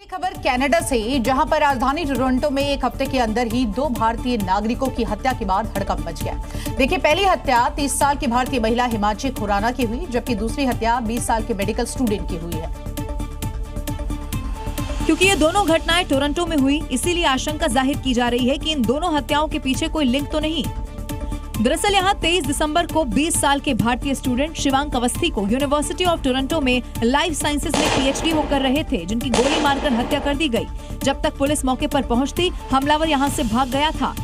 खबर कनाडा से, जहां पर राजधानी टोरंटो में एक हफ्ते के अंदर ही 2 भारतीय नागरिकों की हत्या के बाद हड़कंप मच गया। देखिए, पहली हत्या 30 साल की भारतीय महिला हिमांशी खुराना की हुई, जबकि दूसरी हत्या 20 साल के मेडिकल स्टूडेंट की हुई है। क्योंकि ये दोनों घटनाएं टोरंटो में हुई, इसीलिए आशंका जाहिर की जा रही है कि इन दोनों हत्याओं के पीछे कोई लिंक तो नहीं। दरअसल यहाँ 23 दिसंबर को 20 साल के भारतीय स्टूडेंट शिवांक अवस्थी को यूनिवर्सिटी ऑफ टोरंटो में लाइफ साइंसेज में पीएचडी वो कर रहे थे, जिनकी गोली मारकर हत्या कर दी गई। जब तक पुलिस मौके पर पहुंचती, हमलावर यहाँ से भाग गया था।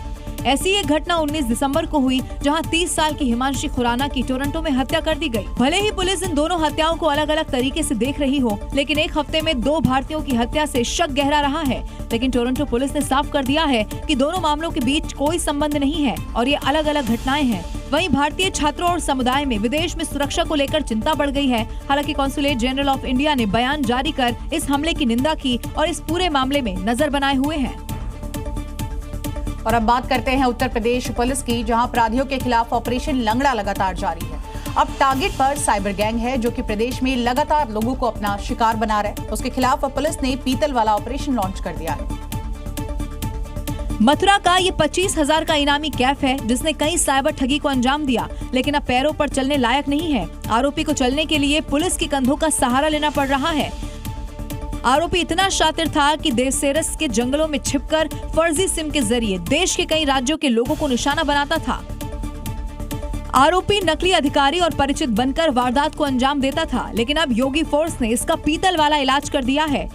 ऐसी एक घटना 19 दिसंबर को हुई, जहां 30 साल की हिमांशी खुराना की टोरंटो में हत्या कर दी गई। भले ही पुलिस इन दोनों हत्याओं को अलग अलग तरीके से देख रही हो, लेकिन एक हफ्ते में 2 भारतीयों की हत्या से शक गहरा रहा है। लेकिन टोरंटो पुलिस ने साफ कर दिया है कि दोनों मामलों के बीच कोई संबंध नहीं है और ये अलग अलग घटनाएं हैं। वहीं भारतीय छात्रों और समुदाय में विदेश में सुरक्षा को लेकर चिंता बढ़ गई है। हालांकि कॉन्सुलेट जनरल ऑफ इंडिया ने बयान जारी कर इस हमले की निंदा की और इस पूरे मामले में नजर बनाए हुए हैं। और अब बात करते हैं उत्तर प्रदेश पुलिस की, जहां अपराधियों के खिलाफ ऑपरेशन लंगड़ा लगातार जारी है। अब टारगेट पर साइबर गैंग है, जो कि प्रदेश में लगातार लोगों को अपना शिकार बना रहा है। उसके खिलाफ पुलिस ने पीतल वाला ऑपरेशन लॉन्च कर दिया है। मथुरा का ये 25,000 का इनामी कैफ है, जिसने कई साइबर ठगी को अंजाम दिया, लेकिन अब पैरों पर चलने लायक नहीं है। आरोपी को चलने के लिए पुलिस के कंधों का सहारा लेना पड़ रहा है। आरोपी इतना शातिर था कि देवसेरस के जंगलों में छिपकर फर्जी सिम के जरिए देश के कई राज्यों के लोगों को निशाना बनाता था। आरोपी नकली अधिकारी और परिचित बनकर वारदात को अंजाम देता था, लेकिन अब योगी फोर्स ने इसका पीतल वाला इलाज कर दिया है।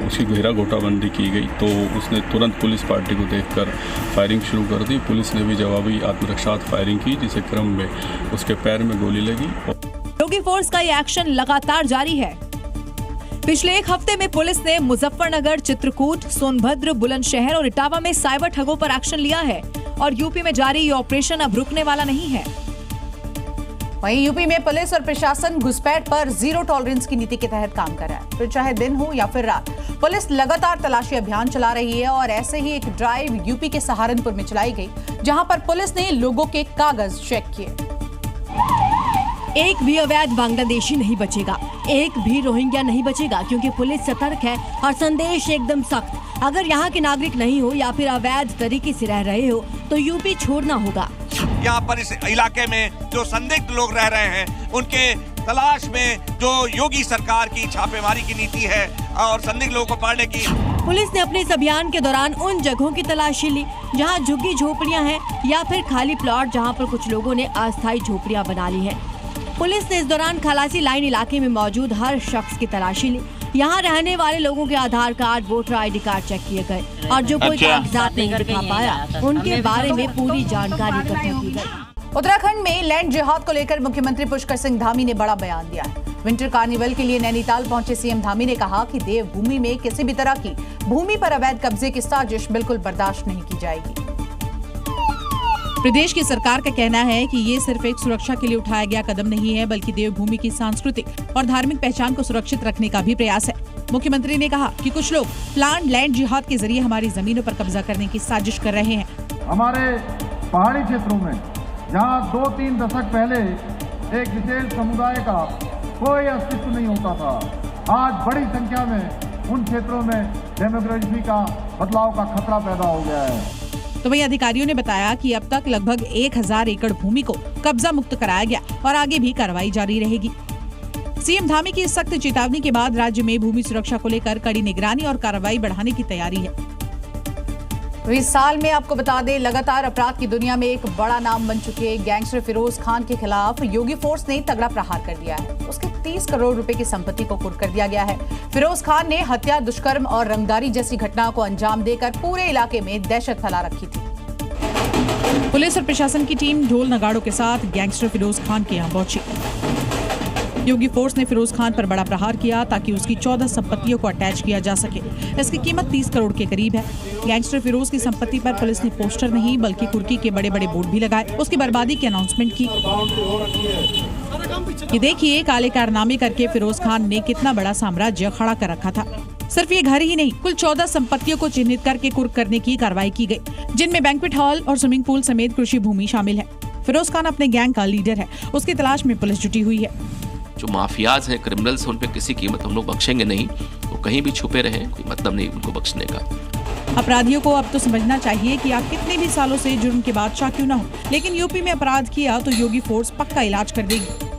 उसकी घेरा गोटाबंदी की गई तो उसने तुरंत पुलिस पार्टी को देखकर फायरिंग शुरू कर दी। पुलिस ने भी जवाबी आत्मरक्षात्मक फायरिंग की, जिसके क्रम में उसके पैर में गोली लगी। योगी फोर्स का ये एक्शन लगातार जारी है। पिछले एक हफ्ते में पुलिस ने मुजफ्फरनगर, चित्रकूट, सोनभद्र, बुलंदशहर और इटावा में साइबर ठगों पर एक्शन लिया है और यूपी में जारी ये ऑपरेशन अब रुकने वाला नहीं है। वहीं यूपी में पुलिस और प्रशासन घुसपैठ पर जीरो टॉलरेंस की नीति के तहत काम कर रहा है। फिर चाहे दिन हो या फिर रात, पुलिस लगातार तलाशी अभियान चला रही है। और ऐसे ही एक ड्राइव यूपी के सहारनपुर में चलाई गई, जहां पर पुलिस ने लोगों के कागज चेक किए। एक भी अवैध बांग्लादेशी नहीं बचेगा, एक भी रोहिंग्या नहीं बचेगा, क्योंकि पुलिस सतर्क है और संदेश एकदम सख्त। अगर यहाँ के नागरिक नहीं हो या फिर अवैध तरीके से रह रहे हो तो यूपी छोड़ना होगा। यहाँ पर इस इलाके में जो संदिग्ध लोग रह रहे हैं, उनके तलाश में जो योगी सरकार की छापेमारी की नीति है और संदिग्ध लोगों को पकड़ने की। पुलिस ने अपने इस अभियान के दौरान उन जगहों की तलाशी ली जहाँ झुग्गी झोपड़ियाँ हैं या फिर खाली प्लॉट, जहाँ पर कुछ लोगों ने अस्थायी झोपड़ियाँ बना ली है। पुलिस ने इस दौरान खलासी लाइन इलाके में मौजूद हर शख्स की तलाशी ली। यहाँ रहने वाले लोगों के Aadhaar card, voter ID card check किए गए और जो कोई कागजात नहीं दिखा पाया, उनके बारे में पूरी जानकारी इकट्ठा की गई। उत्तराखंड में लैंड जिहाद को लेकर मुख्यमंत्री पुष्कर सिंह धामी ने बड़ा बयान दिया है। विंटर कार्निवल के लिए नैनीताल पहुंचे सीएम धामी ने कहा कि देवभूमि में किसी भी तरह की भूमि पर अवैध कब्जे की साजिश बिल्कुल बर्दाश्त नहीं की जाएगी। प्रदेश की सरकार का कहना है कि ये सिर्फ एक सुरक्षा के लिए उठाया गया कदम नहीं है, बल्कि देवभूमि की सांस्कृतिक और धार्मिक पहचान को सुरक्षित रखने का भी प्रयास है। मुख्यमंत्री ने कहा कि कुछ लोग प्लान्ड लैंड जिहाद के जरिए हमारी जमीनों पर कब्जा करने की साजिश कर रहे हैं। हमारे पहाड़ी क्षेत्रों में जहां 2-3 दशक पहले एक विशेष समुदाय का कोई अस्तित्व नहीं होता था, आज बड़ी संख्या में उन क्षेत्रों में डेमोग्राफी का बदलाव का खतरा पैदा हो गया है। तो वही अधिकारियों ने बताया कि अब तक लगभग 1000 एकड़ भूमि को कब्जा मुक्त कराया गया और आगे भी कार्रवाई जारी रहेगी। सीएम धामी की सख्त चेतावनी के बाद राज्य में भूमि सुरक्षा को लेकर कड़ी निगरानी और कार्रवाई बढ़ाने की तैयारी है। तो इस साल में आपको बता दें, लगातार अपराध की दुनिया में एक बड़ा नाम बन चुके गैंगस्टर फिरोज खान के खिलाफ योगी फोर्स ने तगड़ा प्रहार कर दिया है। उसके 30 करोड़ रुपए की संपत्ति को कुर्क कर दिया गया है। फिरोज खान ने हत्या, दुष्कर्म और रंगदारी जैसी घटनाओं को अंजाम देकर पूरे इलाके में दहशत फैला रखी थी। पुलिस और प्रशासन की टीम ढोल नगाड़ों के साथ गैंगस्टर फिरोज खान के यहाँ पहुंची। योगी फोर्स ने फिरोज खान पर बड़ा प्रहार किया ताकि उसकी 14 संपत्तियों को अटैच किया जा सके। इसकी कीमत 30 करोड़ के करीब है। गैंगस्टर फिरोज की संपत्ति पर पुलिस ने पोस्टर नहीं बल्कि कुर्की के बड़े बड़े बोर्ड भी लगाए, उसकी बर्बादी की अनाउंसमेंट की। ये देखिए, काले कारनामे करके फिरोज खान ने कितना बड़ा साम्राज्य खड़ा कर रखा था। सिर्फ ये घर ही नहीं, कुल 14 संपत्तियों को चिन्हित करके कुर्क करने की कार्रवाई की गई, जिनमें बैंक्वेट हॉल और स्विमिंग पूल समेत कृषि भूमि शामिल है। फिरोज खान अपने गैंग का लीडर है, उसकी तलाश में पुलिस जुटी हुई है। जो माफियाज हैं, क्रिमिनल्स हैं, उन पे किसी कीमत हम लोग बख्शेंगे नहीं। वो कहीं भी छुपे रहें, कोई मतलब नहीं उनको बख्शने का। अपराधियों को अब तो समझना चाहिए कि आप कितने भी सालों से जुर्म के बादशाह क्यों ना हो, लेकिन यूपी में अपराध किया तो योगी फोर्स पक्का इलाज कर देगी।